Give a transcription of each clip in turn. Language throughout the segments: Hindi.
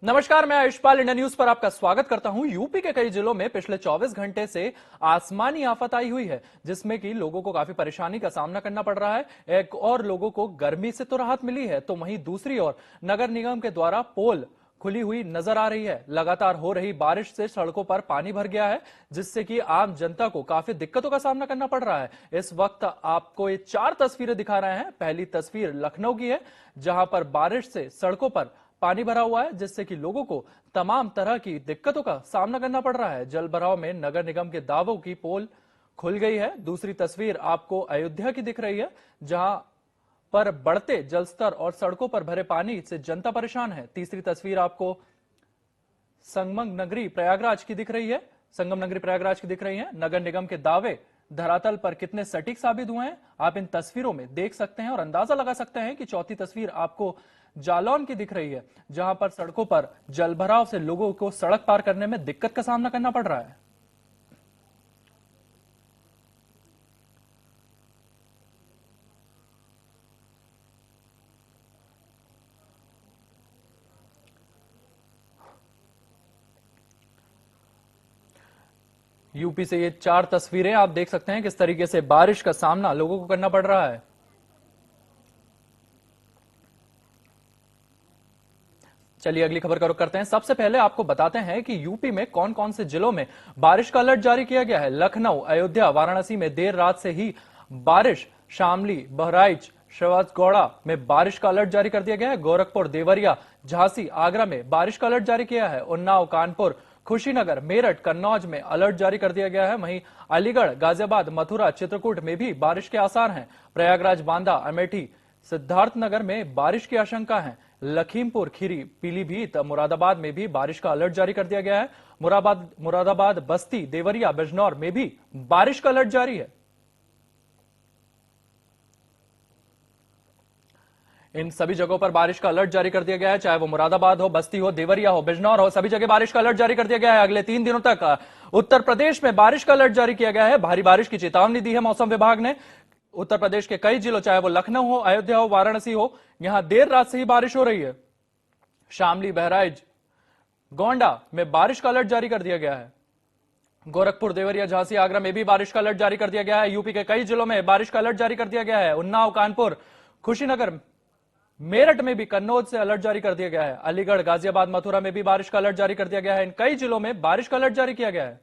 नमस्कार, मैं आयुष्पाल इंडिया न्यूज पर आपका स्वागत करता हूं। यूपी के कई जिलों में पिछले 24 घंटे से आसमानी आफत आई हुई है, जिसमें कि लोगों को काफी परेशानी का सामना करना पड़ रहा है। एक और लोगों को गर्मी से तो राहत मिली है, तो वहीं दूसरी ओर नगर निगम के द्वारा पोल खुली हुई नजर आ रही है। लगातार हो रही बारिश से सड़कों पर पानी भर गया है, जिससे कि आम जनता को काफी दिक्कतों का सामना करना पड़ रहा है। इस वक्त आपको ये 4 तस्वीरें दिखा रहे हैं। पहली तस्वीर लखनऊ की है, जहां पर बारिश से सड़कों पर पानी भरा हुआ है, जिससे कि लोगों को तमाम तरह की दिक्कतों का सामना करना पड़ रहा है। जल भराव में नगर निगम के दावों की पोल खुल गई है। दूसरी तस्वीर आपको अयोध्या की दिख रही है, जहां पर बढ़ते जलस्तर और सड़कों पर भरे पानी से जनता परेशान है। तीसरी तस्वीर आपको संगम नगरी प्रयागराज की दिख रही है। नगर निगम के दावे धरातल पर कितने सटीक साबित हुए हैं, आप इन तस्वीरों में देख सकते हैं और अंदाजा लगा सकते हैं कि चौथी तस्वीर आपको जालौन की दिख रही है, जहां पर सड़कों पर जलभराव से लोगों को सड़क पार करने में दिक्कत का सामना करना पड़ रहा है। यूपी से ये 4 तस्वीरें आप देख सकते हैं किस तरीके से बारिश का सामना लोगों को करना पड़ रहा है। चलिए अगली खबर का रुख करते हैं। सबसे पहले आपको बताते हैं कि यूपी में कौन कौन से जिलों में बारिश का अलर्ट जारी किया गया है। लखनऊ, अयोध्या, वाराणसी में देर रात से ही बारिश, शामली, बहराइच, श्रीवास्तगौड़ा में बारिश का अलर्ट जारी कर दिया गया है। गोरखपुर, देवरिया, झांसी, आगरा में बारिश का अलर्ट जारी किया है। उन्नाव, कानपुर, खुशीनगर, मेरठ, कन्नौज में अलर्ट जारी कर दिया गया है। वहीं अलीगढ़, गाजियाबाद, मथुरा, चित्रकूट में भी बारिश के आसार हैं। प्रयागराज, बांदा, अमेठी, सिद्धार्थनगर में बारिश की आशंका है। लखीमपुर खीरी, पीलीभीत, मुरादाबाद में भी बारिश का अलर्ट जारी कर दिया गया है। मुरादाबाद, बस्ती, देवरिया, बिजनौर में भी बारिश का अलर्ट जारी है। इन सभी जगहों पर बारिश का अलर्ट जारी कर दिया गया है, चाहे वो मुरादाबाद हो, बस्ती हो, देवरिया हो, बिजनौर हो, सभी जगह बारिश का अलर्ट जारी कर दिया गया है। अगले 3 दिनों तक उत्तर प्रदेश में बारिश का अलर्ट जारी किया गया है। भारी बारिश की चेतावनी दी है मौसम विभाग ने। उत्तर प्रदेश के कई जिलों, चाहे वो लखनऊ हो, अयोध्या हो, वाराणसी हो, यहां देर रात से ही बारिश हो रही है। शामली, बहराइच, गोंडा में बारिश का अलर्ट जारी कर दिया गया है। गोरखपुर, देवरिया, झांसी, आगरा में भी बारिश का अलर्ट जारी कर दिया गया है। यूपी के कई जिलों में बारिश का अलर्ट जारी कर दिया गया है। उन्नाव, कानपुर, कुशीनगर, मेरठ में भी, कन्नौज से अलर्ट जारी कर दिया गया है। अलीगढ़, गाजियाबाद, मथुरा में भी बारिश का अलर्ट जारी कर दिया गया है। इन कई जिलों में बारिश का अलर्ट जारी किया गया है।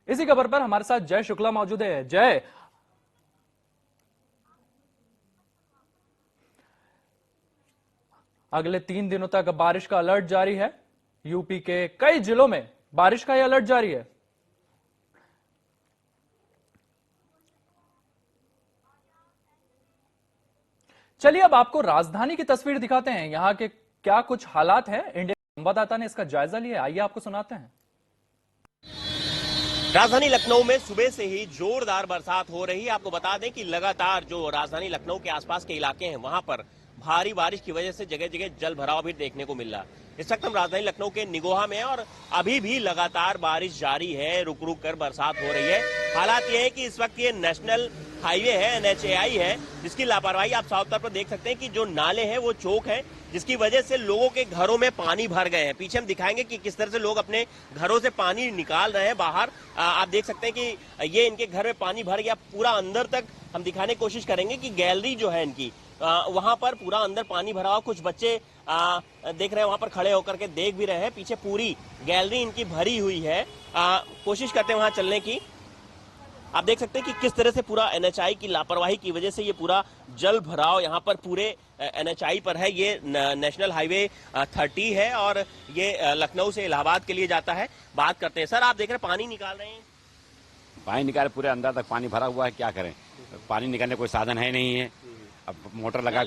इसी खबर पर हमारे साथ जय शुक्ला मौजूद है। जय, अगले 3 दिनों तक बारिश का अलर्ट जारी है। यूपी के कई जिलों में बारिश का यह अलर्ट जारी है। चलिए अब आपको राजधानी की तस्वीर दिखाते हैं। यहां के क्या कुछ हालात हैं, इंडिया संवाददाता ने इसका जायजा लिया। आइए आपको सुनाते हैं। राजधानी लखनऊ में सुबह से ही जोरदार बरसात हो रही है। आपको बता दें कि लगातार जो राजधानी लखनऊ के आसपास के इलाके हैं, वहां पर भारी बारिश की वजह से जगह जगह जल भराव भी देखने को मिल रहा है। इस वक्त हम राजधानी लखनऊ के निगोहा में हैं और अभी भी लगातार बारिश जारी है, रुक रुक कर बरसात हो रही है। हालात ये है कि इस वक्त ये नेशनल हाईवे है, NHAI है, जिसकी लापरवाही आप साफ तौर पर देख सकते हैं कि जो नाले हैं वो चौक है, जिसकी वजह से लोगों के घरों में पानी भर गए हैं। पीछे हम दिखाएंगे कि किस तरह से लोग अपने घरों से पानी निकाल रहे हैं बाहर। आप देख सकते हैं कि ये इनके घर में पानी भर गया पूरा अंदर तक। हम दिखाने की कोशिश करेंगे कि गैलरी जो है इनकी, वहां पर पूरा अंदर पानी भरा हुआ। कुछ बच्चे देख रहे हैं, वहां पर खड़े होकर के देख भी रहे हैं। पीछे पूरी गैलरी इनकी भरी हुई है। कोशिश करते हैं वहां चलने की। आप देख सकते हैं कि किस तरह से पूरा NHAI की लापरवाही की वजह से ये पूरा जल भराव यहाँ पर पूरे NHAI पर है। ये नेशनल हाईवे 30 है और ये लखनऊ से इलाहाबाद के लिए जाता है। बात करते हैं। सर, आप देख रहे हैं पानी निकाल रहे हैं। पानी निकाले, पूरे अंदर तक पानी भरा हुआ है। क्या करें, पानी निकालने कोई साधन है नहीं है। अब मोटर लगा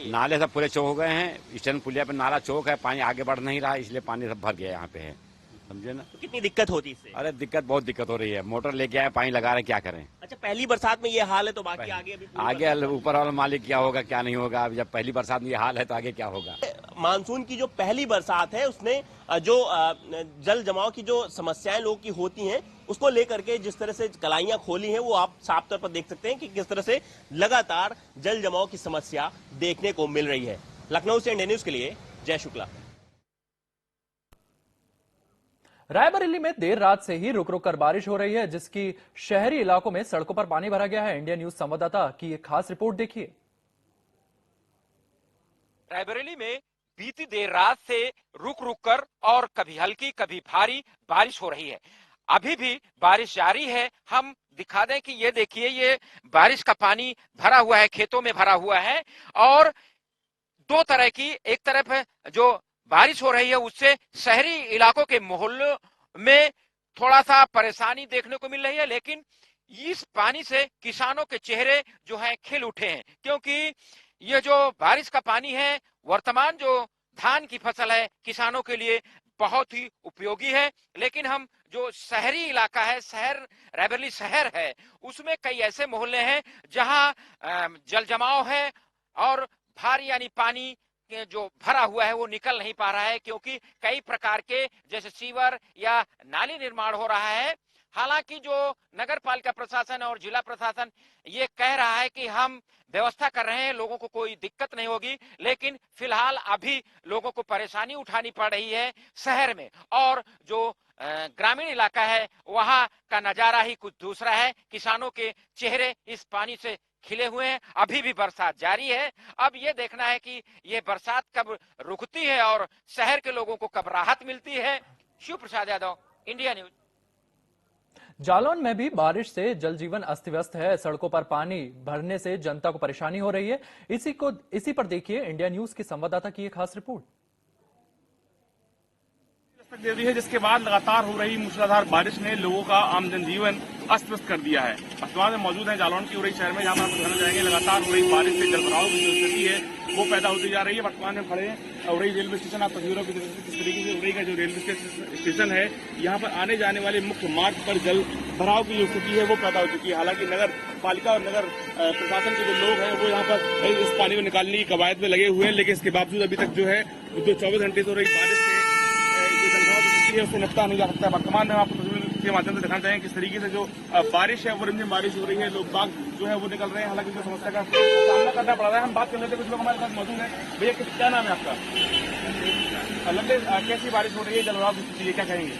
नाले सब पूरे चौक हो गए हैं। ईस्टर्न पुलिया पे नाला चौक है, पानी आगे बढ़ नहीं रहा, इसलिए पानी सब भर गया यहाँ पे है। समझे ना। तो कितनी दिक्कत होती है इससे? अरे दिक्कत, बहुत दिक्कत हो रही है। मोटर लेके आए, पानी लगा रहे, क्या करें। अच्छा, पहली बरसात में ये हाल है तो बाकी आगे अभी पूरी आगे ऊपर वाला मालिक क्या होगा क्या नहीं होगा। अब जब पहली बरसात में ये हाल है तो आगे क्या होगा। मानसून की जो पहली बरसात है उसने जो जल जमाव की जो समस्याएं लोगों की होती हैं उसको लेकर के जिस तरह से कलाइयां खोली हैं वो आप साफ तौर पर देख सकते हैं कि किस तरह से लगातार जल जमाव की समस्या देखने को मिल रही है। लखनऊ से इंडिया न्यूज के लिए जय शुक्ला। रायबरेली में देर रात से ही रुक रुक कर बारिश हो रही है, जिसकी शहरी इलाकों में सड़कों पर पानी भरा गया है। इंडिया न्यूज संवाददाता की एक खास रिपोर्ट देखिए। रायबरेली में बीती देर रात से रुक रुक कर और कभी हल्की कभी भारी बारिश हो रही है। अभी भी बारिश जारी है। हम दिखा दें कि ये देखिए, ये बारिश का पानी भरा हुआ है, खेतों में भरा हुआ है। और दो तरह की, एक तरफ जो बारिश हो रही है उससे शहरी इलाकों के मोहल्लों में थोड़ा सा परेशानी देखने को मिल रही है, लेकिन इस पानी से किसानों के चेहरे जो हैं खिल उठे हैं, क्योंकि ये जो बारिश का पानी है वर्तमान जो धान की फसल है किसानों के लिए बहुत ही उपयोगी है। लेकिन हम जो शहरी इलाका है, शहर रायबरेली शहर है, उसमें कई ऐसे मोहल्ले हैं जहां जल जमाव है और भारी यानी पानी जो भरा हुआ है वो निकल नहीं पा रहा है, क्योंकि कई प्रकार के जैसे सीवर या नाली निर्माण हो रहा है। हालांकि जो नगर पालिका प्रशासन और जिला प्रशासन ये कह रहा है कि हम व्यवस्था कर रहे हैं, लोगों को कोई दिक्कत नहीं होगी, लेकिन फिलहाल अभी लोगों को परेशानी उठानी पड़ रही है शहर में। और जो ग्रामीण इलाका है वहां का नजारा ही कुछ दूसरा है। किसानों के चेहरे इस पानी से खिले हुए हैं। अभी भी बरसात जारी है। अब ये देखना है कि ये बरसात कब रुकती है और शहर के लोगों को कब राहत मिलती है। Shiv Prasad Yadav, India news. जालौन में भी बारिश से जल जीवन अस्त व्यस्त है। सड़कों पर पानी भरने से जनता को परेशानी हो रही है। इसी पर देखिए इंडिया न्यूज की संवाददाता की एक खास रिपोर्ट। दे दी है, जिसके बाद लगातार हो रही मूसलाधार बारिश ने लोगों का आम जनजीवन अस्त व्यस्त कर दिया है। वर्तमान में मौजूद है जालौन की उरई शहर में, जहां पर आप दिखाना चाहेंगे लगातार हो रही बारिश से जलभराव की जो स्थिति है वो पैदा होती जा रही है। वर्तमान में खड़े हैं उरई रेलवे स्टेशन। आप तस्वीरों की किस तरीके से उरई का जो रेलवे स्टेशन है, यहाँ पर आने जाने वाले मुख्य मार्ग पर जल भराव की जो स्थिति है वो पैदा हो चुकी है। हालांकि नगर पालिका और नगर प्रशासन के जो लोग हैं वो यहाँ पर इस पानी को निकालने की कवायद में लगे हुए हैं, लेकिन इसके बावजूद अभी तक जो है जो 24 घंटे से हो रही बारिश से उससे निपटा नहीं जा सकता है। वर्तमान में आपको तस्वीर के माध्यम से दिखाना चाहेंगे किस तरीके से जो बारिश है वो रिमझिम बारिश हो रही है, लोग बाग जो है वो निकल रहे हैं। हालांकि जो समस्या का सामना करना पड़ रहा है। हम बात कर लेते हैं, कुछ लोग हमारे साथ मौजूद हैं। भैया क्या नाम है आपका? लंबे कैसी बारिश हो रही है, जलभराव की स्थिति है, क्या कहेंगे?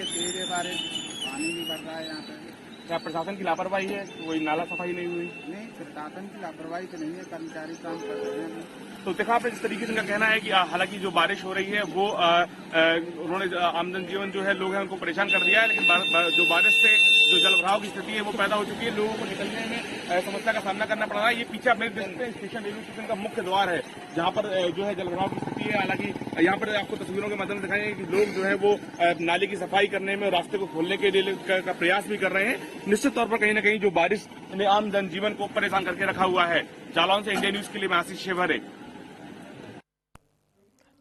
तेज बारिश, पानी भी बढ़ रहा है यहाँ पे। क्या प्रशासन की लापरवाही है, कोई नाला सफाई नहीं हुई? नहीं, प्रशासन की लापरवाही तो नहीं है, कर्मचारी काम कर रहे हैं। तो देखा आपने जिस तरीके से उनका कहना है कि हालांकि जो बारिश हो रही है वो उन्होंने आमदन जीवन जो है लोग हैं उनको परेशान कर दिया है, लेकिन जो बारिश से जो जलभराव की स्थिति है वो पैदा हो चुकी है। लोगों को निकलने में समस्या का सामना करना पड़ रहा है। ये पीछे अपने देख सकते हैं स्टेशन, रेलवे स्टेशन का मुख्य द्वार है जहाँ पर जो है जलभराव की स्थिति है। हालांकि यहाँ पर आपको तस्वीरों के माध्यम से दिखाएंगे कि लोग जो है वो नाले की सफाई करने में, रास्ते को खोलने के लिए का प्रयास भी कर रहे हैं। निश्चित तौर पर कहीं ना कहीं जो बारिश ने आम जनजीवन को परेशान करके रखा हुआ है। जालौन से इंडिया न्यूज के लिए मैं आशीष शेभरे।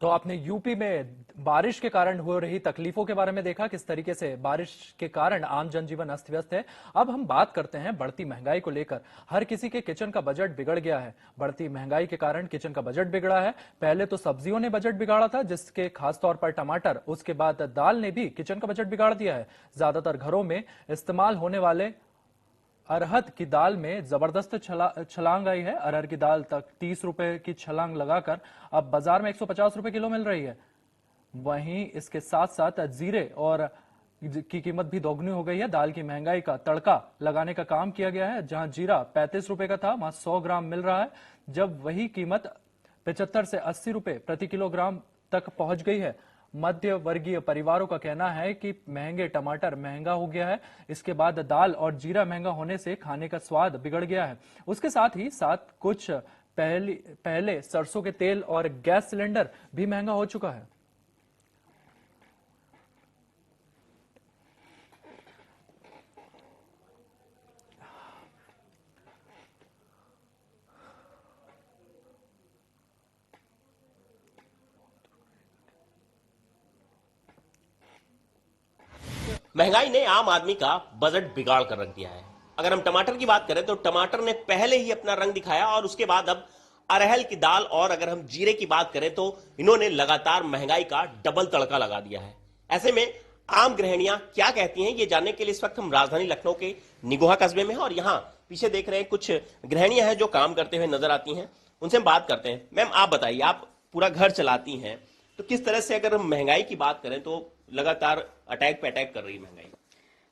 तो आपने यूपी में बारिश के कारण हो रही तकलीफों के बारे में देखा, किस तरीके से बारिश के कारण आम जनजीवन अस्त व्यस्त है। अब हम बात करते हैं बढ़ती महंगाई को लेकर। हर किसी के किचन का बजट बिगड़ गया है। बढ़ती महंगाई के कारण किचन का बजट बिगड़ा है। पहले तो सब्जियों ने बजट बिगाड़ा था, जिसके खासतौर पर टमाटर, उसके बाद दाल ने भी किचन का बजट बिगाड़ दिया है। ज्यादातर घरों में इस्तेमाल होने वाले अरहर की दाल में जबरदस्त छलांग आई है। अरहर की दाल तक 30 रुपए की छलांग लगाकर अब बाजार में 150 रुपए किलो मिल रही है। वहीं इसके साथ साथ जीरे और की कीमत भी दोगुनी हो गई है। दाल की महंगाई का तड़का लगाने का काम किया गया है। जहां जीरा 35 रुपए का था, वहां 100 ग्राम मिल रहा है, जब वही कीमत 75 से 80 रुपए प्रति किलोग्राम तक पहुंच गई है। मध्य वर्गीय परिवारों का कहना है कि महंगे टमाटर महंगा हो गया है। इसके बाद दाल और जीरा महंगा होने से खाने का स्वाद बिगड़ गया है। उसके साथ ही कुछ पहले सरसों के तेल और गैस सिलेंडर भी महंगा हो चुका है। महंगाई ने आम आदमी का बजट बिगाड़ कर रख दिया है। अगर हम टमाटर की बात करें तो टमाटर ने पहले ही अपना रंग दिखाया और उसके बाद अब अरहर की दाल और अगर हम जीरे की बात करें तो इन्होंने लगातार महंगाई का डबल तड़का लगा दिया है। ऐसे में आम गृहिणियां क्या कहती हैं, ये जानने के लिए इस वक्त हम राजधानी लखनऊ के निगोहा कस्बे में हैं और यहाँ पीछे देख रहे हैं कुछ गृहिणियां हैं जो काम करते हुए नजर आती हैं। उनसे हम बात करते हैं। मैम, आप बताइए, आप पूरा घर चलाती हैं तो किस तरह से अगर हम महंगाई की बात करें तो लगातार अटैक पे अटैक कर रही है महंगाई?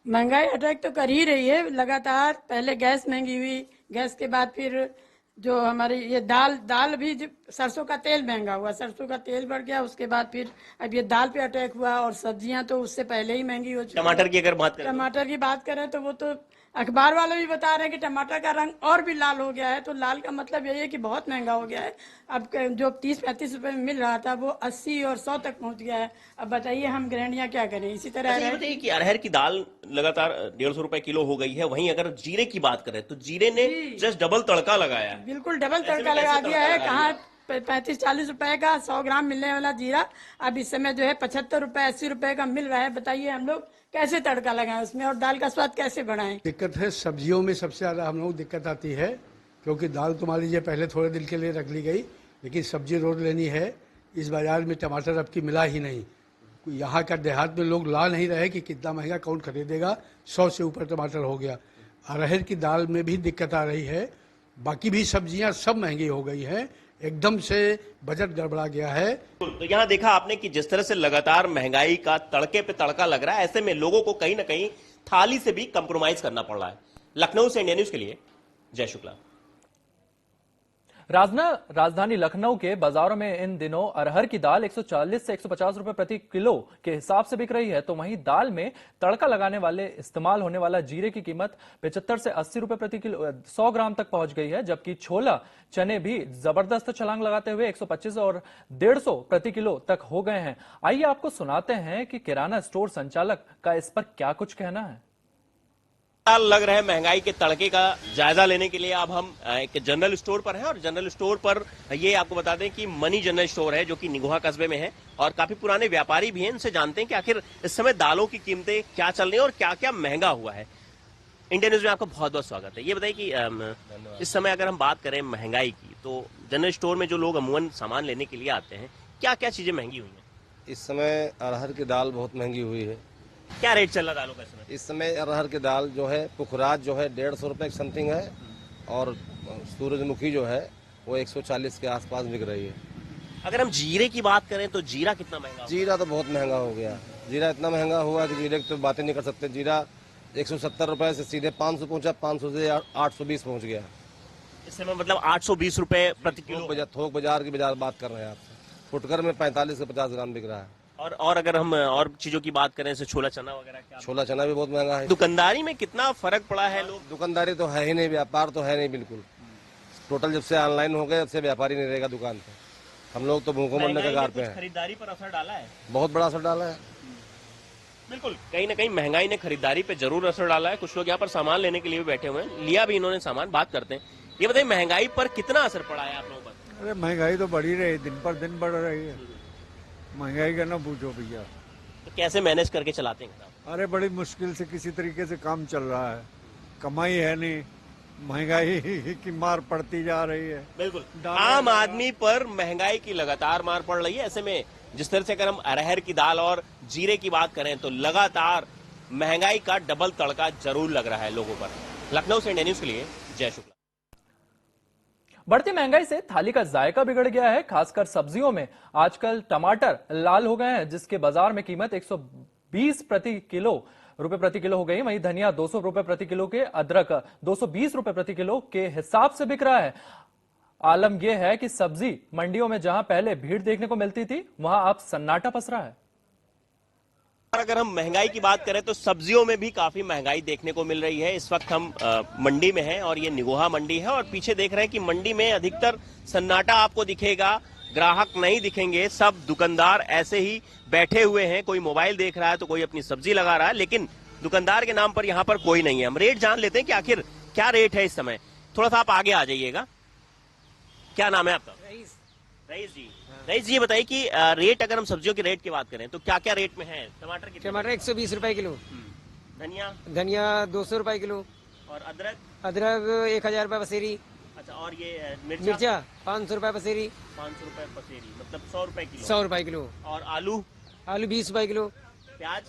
महंगाई अटैक तो कर ही रही है लगातार। पहले गैस महंगी हुई, गैस के बाद फिर जो हमारी ये दाल भी सरसों का तेल महंगा हुआ, सरसों का तेल बढ़ गया, उसके बाद फिर अब ये दाल पे अटैक हुआ और सब्जियां तो उससे पहले ही महंगी हो चुकी। टमाटर की अगर बात करें, टमाटर की बात करें तो वो तो अखबार वाले भी बता रहे हैं कि टमाटर का रंग और भी लाल हो गया है। तो लाल का मतलब यही है कि बहुत महंगा हो गया है। अब जो 30-35 रुपए में मिल रहा था वो 80 और 100 तक पहुंच गया है। अब बताइए हम गृहिणियां क्या करें? इसी तरह ये बताइए कि अरहर की दाल लगातार 150 रुपए किलो हो गई है। वहीं अगर जीरे की बात करें तो जीरे ने जस्ट डबल तड़का लगाया है। बिल्कुल डबल तड़का लगा दिया है। कहाँ 35-40 रुपए का 100 ग्राम मिलने वाला जीरा अब इस समय जो है 75 रुपए 80 रुपए का मिल रहा है। बताइए हम लोग कैसे तड़का लगाएं उसमें और दाल का स्वाद कैसे बढ़ाएं? दिक्कत है सब्जियों में सबसे ज्यादा हम लोग दिक्कत आती है, क्योंकि दाल तो मान लीजिए पहले थोड़े दिन के लिए रख ली गई, लेकिन सब्जी रोज लेनी है। इस बाजार में टमाटर अब की मिला ही नहीं। यहाँ का देहात में लोग ला नहीं रहे कि कितना महंगा कौन खरीदेगा। 100 से ऊपर टमाटर हो गया। अरहर की दाल में भी दिक्कत आ रही है। बाकी भी सब्जियां सब महंगी हो गई हैं। एकदम से बजट गड़बड़ा गया है। तो यहाँ देखा आपने कि जिस तरह से लगातार महंगाई का तड़के पे तड़का लग रहा है, ऐसे में लोगों को कहीं ना कहीं थाली से भी कंप्रोमाइज करना पड़ रहा है। लखनऊ से इंडिया न्यूज के लिए जय शुक्ला। राजधानी लखनऊ के बाजारों में इन दिनों अरहर की दाल 140 से 150 रुपए प्रति किलो के हिसाब से बिक रही है। तो वहीं दाल में तड़का लगाने वाले इस्तेमाल होने वाला जीरे की कीमत 75 से 80 रुपए प्रति किलो 100 ग्राम तक पहुंच गई है, जबकि छोला चने भी जबरदस्त छलांग लगाते हुए 125 और 150 प्रति किलो तक हो गए हैं। आइए आपको सुनाते हैं कि किराना स्टोर संचालक का इस पर क्या कुछ कहना है। लग रहा है महंगाई के तड़के का जायजा लेने के लिए अब हम एक जनरल स्टोर पर हैं और जनरल स्टोर पर ये आपको बता दें कि मनी जनरल स्टोर है जो कि निगोहा कस्बे में है और काफी पुराने व्यापारी भी हैं। इनसे जानते हैं कि आखिर इस समय दालों की कीमतें क्या चल रही हैं और क्या क्या महंगा हुआ है। इंडिया न्यूज में आपका बहुत बहुत स्वागत है। ये बताइए कि इस समय अगर हम बात करें महंगाई की तो जनरल स्टोर में जो लोग अमूमन सामान लेने के लिए आते हैं, क्या क्या चीजें महंगी हुई हैं? इस समय अरहर की दाल बहुत महंगी हुई है। क्या रेट चल रहा दालों का समय? इस समय अरहर की दाल जो है पुखराज जो है 150 रुपए समथिंग है और सूरजमुखी जो है वो 140 के आसपास बिक रही है। अगर हम जीरे की बात करें तो जीरा कितना महंगा? जीरा तो बहुत महंगा हो गया। जीरा इतना महंगा हुआ कि जीरे की तो बातें नहीं कर सकते। जीरा 170 रुपए से सीधे 500 पहुंचा, 500 से 820 पहुंच गया इस समय। मतलब 820 रुपए प्रति किलो थोक बाजार की बात कर रहे हैं आपसे। फुटकर में 45 से 50 ग्राम बिक रहा है। और अगर हम और चीजों की बात करें जैसे छोला चना वगैरह, क्या छोला चना भी बहुत महंगा है। दुकानदारी में कितना फर्क पड़ा है? लोग दुकानदारी तो है ही नहीं, व्यापार तो है नहीं बिल्कुल। टोटल जब से ऑनलाइन हो गए तब से व्यापारी नहीं रहेगा दुकान पे। हम लोग तो भूखों मरने के कगार पे हैं। खरीदारी पर असर डाला है, बहुत बड़ा असर डाला है। बिल्कुल, कहीं ना कहीं महंगाई ने खरीदारी पे जरूर असर डाला है। कुछ लोग यहाँ पर सामान लेने के लिए भी बैठे हुए हैं, लिया भी इन्होंने सामान। बात करते हैं, ये बताइए महंगाई पर कितना असर पड़ा है आप लोगों पर? अरे महंगाई तो बढ़ी रही, दिन पर दिन बढ़ रही है। महंगाई का ना पूछो भैया। तो कैसे मैनेज करके चलाते हैं? अरे बड़ी मुश्किल से किसी तरीके से काम चल रहा है। कमाई है नहीं, महंगाई की मार पड़ती जा रही है। बिल्कुल, आम आदमी पर महंगाई की लगातार मार पड़ रही है। ऐसे में जिस तरह से अगर हम अरहर की दाल और जीरे की बात करें तो लगातार महंगाई का डबल तड़का जरूर लग रहा है लोगों पर। लखनऊ से इंडिया न्यूज के लिए जय शुक्ला। बढ़ती महंगाई से थाली का जायका बिगड़ गया है। खासकर सब्जियों में आजकल टमाटर लाल हो गए हैं, जिसके बाजार में कीमत 120 रुपए प्रति किलो हो गई। वहीं धनिया 200 रुपए प्रति किलो के, अदरक 220 रुपए प्रति किलो के हिसाब से बिक रहा है। आलम यह है कि सब्जी मंडियों में जहां पहले भीड़ देखने को मिलती थी, वहां अब सन्नाटा पसरा है। अगर हम महंगाई की बात करें तो सब्जियों में भी काफी महंगाई देखने को मिल रही है। इस वक्त हम मंडी में हैं और ये निगोहा मंडी है और पीछे देख रहे हैं कि मंडी में अधिकतर सन्नाटा आपको दिखेगा, ग्राहक नहीं दिखेंगे। सब दुकानदार ऐसे ही बैठे हुए हैं, कोई मोबाइल देख रहा है तो कोई अपनी सब्जी लगा रहा है, लेकिन दुकानदार के नाम पर यहाँ पर कोई नहीं है। हम रेट जान लेते हैं कि आखिर क्या रेट है इस समय। थोड़ा सा आप आगे आ जाइएगा। क्या नाम है आपका? रईस जी। रईस जी, ये बताइए कि रेट, अगर हम सब्जियों के रेट की बात करें तो क्या क्या रेट में है? टमाटर 120 रुपए किलो, धनिया? धनिया 200 रुपए किलो। और अदरक? अदरक 1000 रुपए पसेरी। अच्छा, और ये मिर्चा 500 रुपए पसेरी। 500 रुपए पसेरी, मतलब 100 रुपए किलो। 100 रुपए किलो। और आलू? आलू 20 रुपए किलो। प्याज?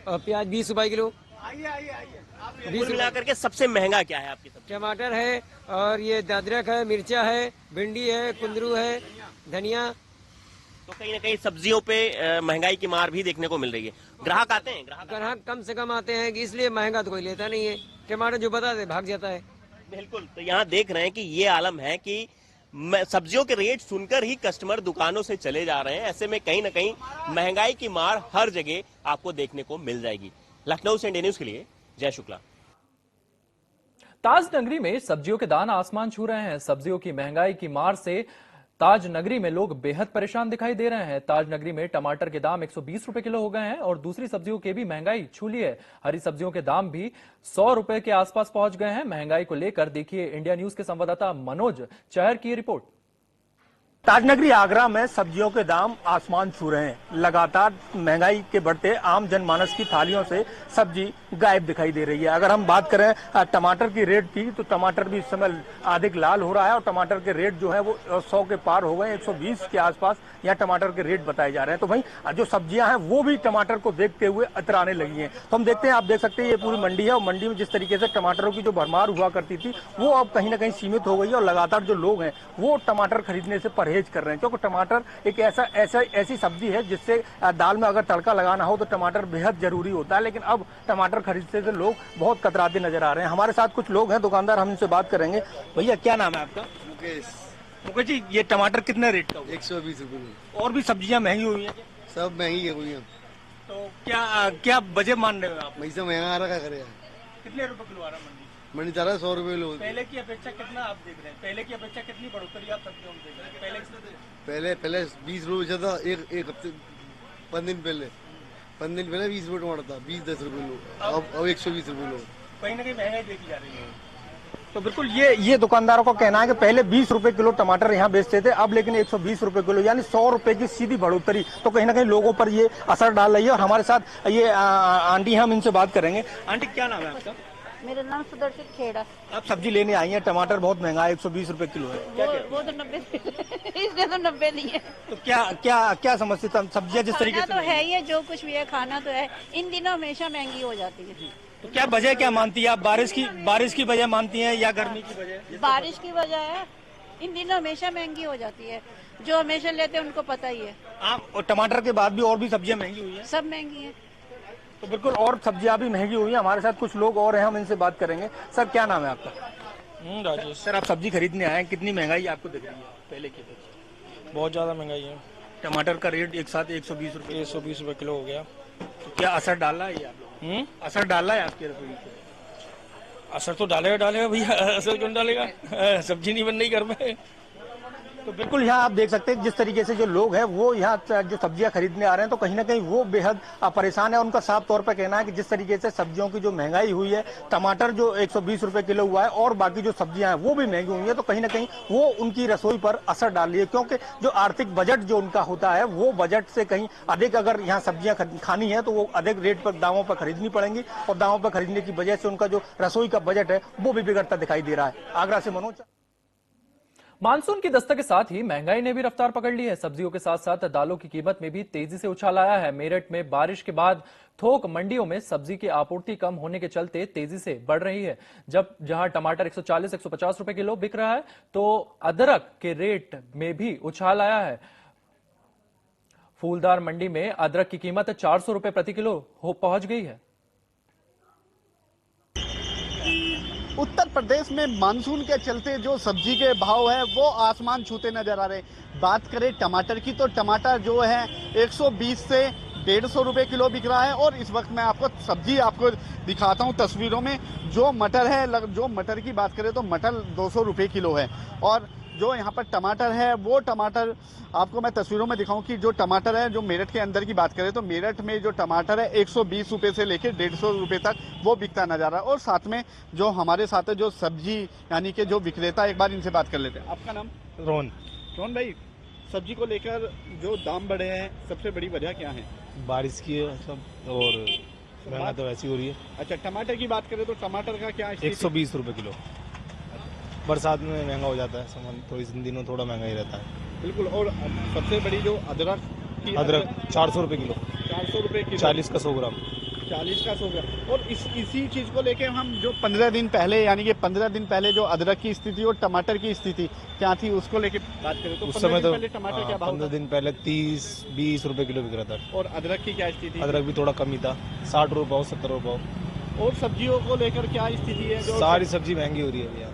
और प्याज 20 रुपए किलो। कुल मिलाकर के सबसे महंगा क्या है आपकी सब्जी? टमाटर है, और ये अदरक है, मिर्चा है, भिंडी है, कुंदरू है, धनिया। तो कहीं ना कहीं सब्जियों पे महंगाई की मार भी देखने को मिल रही है। ग्राहक आते हैं? ग्राहक कम से कम आते हैं, कि इसलिए महंगा तो कोई लेता नहीं है। टमाटर जो बता दे भाग जाता है। बिल्कुल। तो यहाँ देख रहे हैं कि ये आलम है कि सब्जियों के रेट सुनकर ही कस्टमर दुकानों से चले जा रहे हैं। ऐसे में कहीं ना कहीं महंगाई की मार हर जगह आपको देखने को मिल जाएगी। लखनऊ से इंडिया न्यूज के लिए जय शुक्ला। ताज नगरी में सब्जियों के दाम आसमान छू रहे हैं। सब्जियों की महंगाई की मार से ताज नगरी में लोग बेहद परेशान दिखाई दे रहे हैं। ताज नगरी में टमाटर के दाम 120 रुपए किलो हो गए हैं और दूसरी सब्जियों के भी महंगाई छू ली है। हरी सब्जियों के दाम भी 100 रुपए के आसपास पहुंच गए हैं। महंगाई को लेकर देखिए इंडिया न्यूज के संवाददाता मनोज चहर की रिपोर्ट। ताजनगरी आगरा में सब्जियों के दाम आसमान छू रहे हैं। लगातार महंगाई के बढ़ते आम जनमानस की थालियों से सब्जी गायब दिखाई दे रही है। अगर हम बात करें टमाटर की रेट की, तो टमाटर भी इस समय अधिक लाल हो रहा है और टमाटर के रेट जो है वो 100 के पार हो गए। 120 के आसपास यहाँ टमाटर के रेट बताए जा रहे हैं। तो भाई जो सब्जियां हैं वो भी टमाटर को देखते हुए अतराने लगी हैं। तो हम देखते हैं, आप देख सकते हैं ये पूरी मंडी है और मंडी में जिस तरीके से टमाटरों की जो भरमार हुआ करती थी वो अब कहीं ना कहीं सीमित हो गई है और लगातार जो लोग हैं वो टमाटर खरीदने से परहेज कर रहे हैं, क्योंकि टमाटर एक ऐसी सब्जी है जिससे दाल में अगर तड़का लगाना हो तो टमाटर बेहद जरूरी होता है। लेकिन अब टमाटर खरीदने से लोग बहुत कतराते नजर आ रहे हैं। हमारे साथ कुछ लोग हैं दुकानदार, हम इनसे बात करेंगे। भैया क्या नाम है आपका? मुकेश। मुकेश जी, ये टमाटर कितने रेट का? 120 रुपये। और भी सब्जियां महंगी हुई हैं? सब महंगी हुई हैं। तो क्या वजह मान रहे हो आप? वैसे महंगा आ रहा करेगा। कितने रुपए किलो आ रहा मंडी? मंडी जा रहा है 100 रुपये किलो। पहले की अपेक्षा कितना आप देख रहे हैं? पहले की अपेक्षा कितनी बढ़ोतरी आप सब्जियों में देख रहे हैं? पहले 20 रुपये था एक हफ्ते 5 दिन पहले 20 रुपये टमाटर था, 20-10 रुपये लो। अब 120 रुपये लो। कहीं ना कहीं महंगाई देखी जा रही है। तो बिल्कुल ये दुकानदारों का कहना है कि पहले 20 रुपए किलो टमाटर यहाँ बेचते थे, अब लेकिन 120 रुपए किलो, यानी 100 रुपए की सीधी बढ़ोतरी तो कहीं ना कहीं लोगों पर ये असर डाल रही है। और हमारे साथ ये आंटी, हम इनसे बात करेंगे। आंटी क्या नाम है आपका? मेरा नाम सुदर्शन खेड़ा। आप सब्जी लेने आई हैं, टमाटर बहुत महंगा है, 120 रुपए किलो है। वो तो 90 इसलिए तो 90 नहीं है। तो क्या समझते? सब्जियां जिस तरीके से तो है ही है, जो कुछ भी है खाना तो है, इन दिनों हमेशा महंगी हो जाती है। तो क्या वजह क्या मानती है आप? बारिश की वजह मानती हैं या गर्मी की वजह? बारिश की वजह है, इन दिनों हमेशा महंगी हो जाती है। जो हमेशा लेते हैं उनको पता ही है। और टमाटर के बाद भी और भी सब्जियां महंगी हुई है? सब महंगी है। तो बिल्कुल, और सब्जियां भी महंगी हुई है। हमारे साथ कुछ लोग और हैं, हम इनसे बात करेंगे। सर क्या नाम है आपका? राजेश। सर आप सब्जी खरीदने आए हैं, कितनी महंगाई आपको दिख रही है पहले की अपेक्षा? बहुत ज्यादा महंगाई है। टमाटर का रेट एक साथ 120 रुपए 120 रुपए किलो हो गया। तो क्या असर डाला है आप लोगों? असर डाला है आपके रसोई पे? असर तो डालेगा भैया, असर क्यों डालेगा? सब्जी नहीं बन रही घर में। तो बिल्कुल यहाँ आप देख सकते हैं जिस तरीके से जो लोग हैं वो यहाँ जो सब्जियां खरीदने आ रहे हैं, तो कहीं ना कहीं वो बेहद परेशान है। उनका साफ तौर पर कहना है कि जिस तरीके से सब्जियों की जो महंगाई हुई है, टमाटर जो 120 रुपए किलो हुआ है और बाकी जो सब्जियां हैं वो भी महंगी हुई है, तो कहीं ना कहीं वो उनकी रसोई पर असर डाल रही है। क्योंकि जो आर्थिक बजट जो उनका होता है वो बजट से कहीं अधिक अगर यहाँ सब्जियां खानी है तो वो अधिक रेट पर दामों पर खरीदनी पड़ेंगी और दामों पर खरीदने की वजह से उनका जो रसोई का बजट है वो भी बिगड़ता दिखाई दे रहा है। आगरा से मनोज। मानसून की दस्तक के साथ ही महंगाई ने भी रफ्तार पकड़ ली है। सब्जियों के साथ साथ दालों की कीमत में भी तेजी से उछाल आया है। मेरठ में बारिश के बाद थोक मंडियों में सब्जी की आपूर्ति कम होने के चलते तेजी से बढ़ रही है। जहां टमाटर 140-150 रुपए किलो बिक रहा है, तो अदरक के रेट में भी उछाल आया है। फूलदार मंडी में अदरक की कीमत 400 रुपए प्रति किलो पहुंच गई है। उत्तर प्रदेश में मानसून के चलते जो सब्जी के भाव है वो आसमान छूते नजर आ रहे हैं। बात करें टमाटर की, तो टमाटर जो है 120 से 150 रुपए किलो बिक रहा है। और इस वक्त मैं आपको सब्जी दिखाता हूं तस्वीरों में। जो मटर है, जो मटर की बात करें तो मटर 200 रुपए किलो है। और जो यहाँ पर टमाटर है वो टमाटर आपको मैं तस्वीरों में दिखाऊं कि जो टमाटर है, जो मेरठ के अंदर की बात करें तो मेरठ में जो टमाटर है 120 रुपए से लेकर 150 रुपए तक वो बिकता नजर आ रहा है। और साथ में जो हमारे साथ है जो सब्जी यानी कि जो विक्रेता, एक बार इनसे बात कर लेते हैं। आपका नाम? रोहन भाई, सब्जी को लेकर जो दाम बढ़े हैं सबसे बड़ी वजह क्या है? बारिश की है सब, और महंगा तो वैसी हो रही है। अच्छा, टमाटर की बात करें तो टमाटर का क्या स्थिति? 120 रुपए किलो। बरसात में महंगा हो जाता है सामान, तो इस दिनों थोड़ा महंगा ही रहता है। बिल्कुल। और सबसे बड़ी जो अदरक 400 रुपए किलो। 400 रुपए किलो, 40 का 100 ग्राम। 40 का 100 ग्राम। और इसी चीज को लेके हम जो 15 दिन पहले, यानी कि 15 दिन पहले जो अदरक की स्थिति और टमाटर की स्थिति क्या थी, उसको लेके बात करें तो उस समय तो टमाटर क्या भाव? 15 दिन पहले 30-20 रुपए किलो बिक रहा था। और अदरक की क्या स्थिति? अदरक भी थोड़ा कम ही था, 60 रुपए 70 रुपए। और सब्जियों को लेकर क्या स्थिति है? जो सारी सब्जी महंगी हो रही है भैया।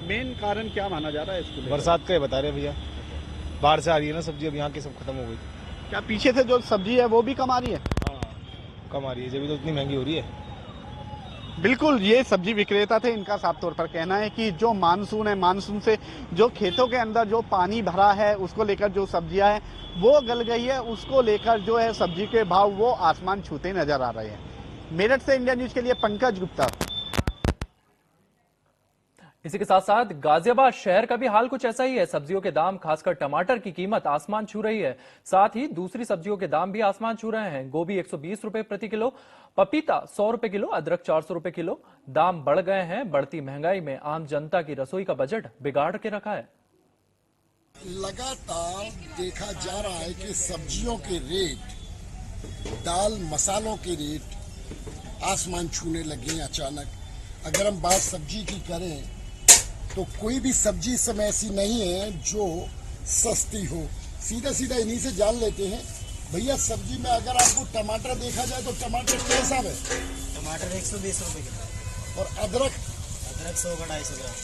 मेन कारण क्या माना जा रहा है इसको? बरसात का ही बता रहे हैं भैया, बाहर से आ रही है ना सब्जी, अब यहाँ की सब खत्म हो गई। क्या पीछे से जो सब्जी है वो भी कम आ रही है? हाँ, कम आ रही है, जब तो इतनी महंगी हो रही है। बिल्कुल, ये सब्जी विक्रेता थे, इनका साफ तौर पर कहना है कि जो मानसून है, मानसून से जो खेतों के अंदर जो पानी भरा है उसको लेकर जो सब्जियां हैं वो गल गई है, उसको लेकर जो है सब्जी के भाव वो आसमान छूते नजर आ रहे हैं। मेरठ से इंडिया न्यूज के लिए पंकज गुप्ता। इसी के साथ साथ गाजियाबाद शहर का भी हाल कुछ ऐसा ही है। सब्जियों के दाम, खासकर टमाटर की कीमत आसमान छू रही है। साथ ही दूसरी सब्जियों के दाम भी आसमान छू रहे हैं। गोभी 120 रुपए प्रति किलो, पपीता 100 रुपए किलो, अदरक 400 रुपए किलो। दाम बढ़ गए हैं। बढ़ती महंगाई में आम जनता की रसोई का बजट बिगाड़ के रखा है। लगातार देखा जा रहा है कि सब्जियों के रेट, दाल मसालों के रेट आसमान छूने लगे हैं अचानक। अगर हम बात सब्जी की करें तो कोई भी सब्जी इस समय ऐसी नहीं है जो सस्ती हो। सीधा सीधा इन्हीं से जान लेते हैं। भैया सब्जी में अगर आपको टमाटर देखा जाए तो टमाटर कैसा है? टमाटर 120 रुपए किलो। और अदरक? अदरक 100 का 250 ग्राम।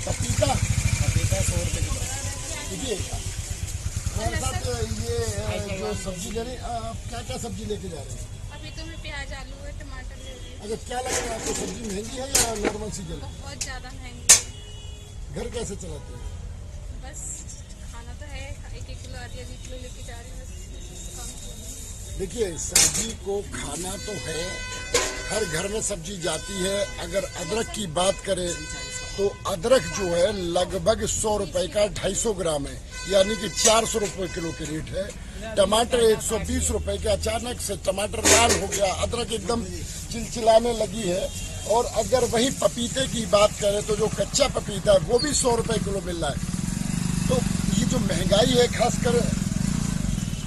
पपीता? पपीता 100 रुपए किलो। देखिए हमारे साथ ये जो सब्जी ले रहे हैं, क्या क्या सब्जी लेके जा रहे हैं? अभी तो मैं प्याज, आलू है, टमाटर ले रही हूँ। अच्छा, क्या लग रहा है आपको, सब्जी महंगी है या नॉर्मल सीजन? बहुत ज्यादा महंगी है। घर कैसे चलाते हैं? बस खाना तो है, 1-1 किलो, आधी किलो लेके जा रही हूँ। देखिए सब्जी को खाना तो है, हर घर में सब्जी जाती है। अगर अदरक की बात करें तो अदरक जो है लगभग 100 रुपए का 250 ग्राम है, यानी कि 400 रुपए किलो के रेट है। टमाटर 120 रुपए के, अचानक से टमाटर लाल हो गया, अदरक एकदम चिलचिलाने लगी है। और अगर वही पपीते की बात करें तो जो कच्चा पपीता है वो भी 100 रुपए किलो मिल रहा है। तो ये जो महंगाई है खासकर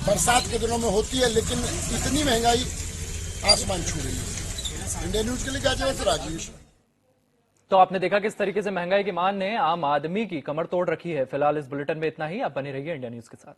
बरसात के दिनों में होती है, लेकिन इतनी महंगाई आसमान छू रही है। इंडिया न्यूज के लिए गाजियाबाद से राजेश। तो आपने देखा किस तरीके से महंगाई की मान ने आम आदमी की कमर तोड़ रखी है। फिलहाल इस बुलेटिन में इतना ही। आप बने रहिए इंडिया न्यूज के साथ।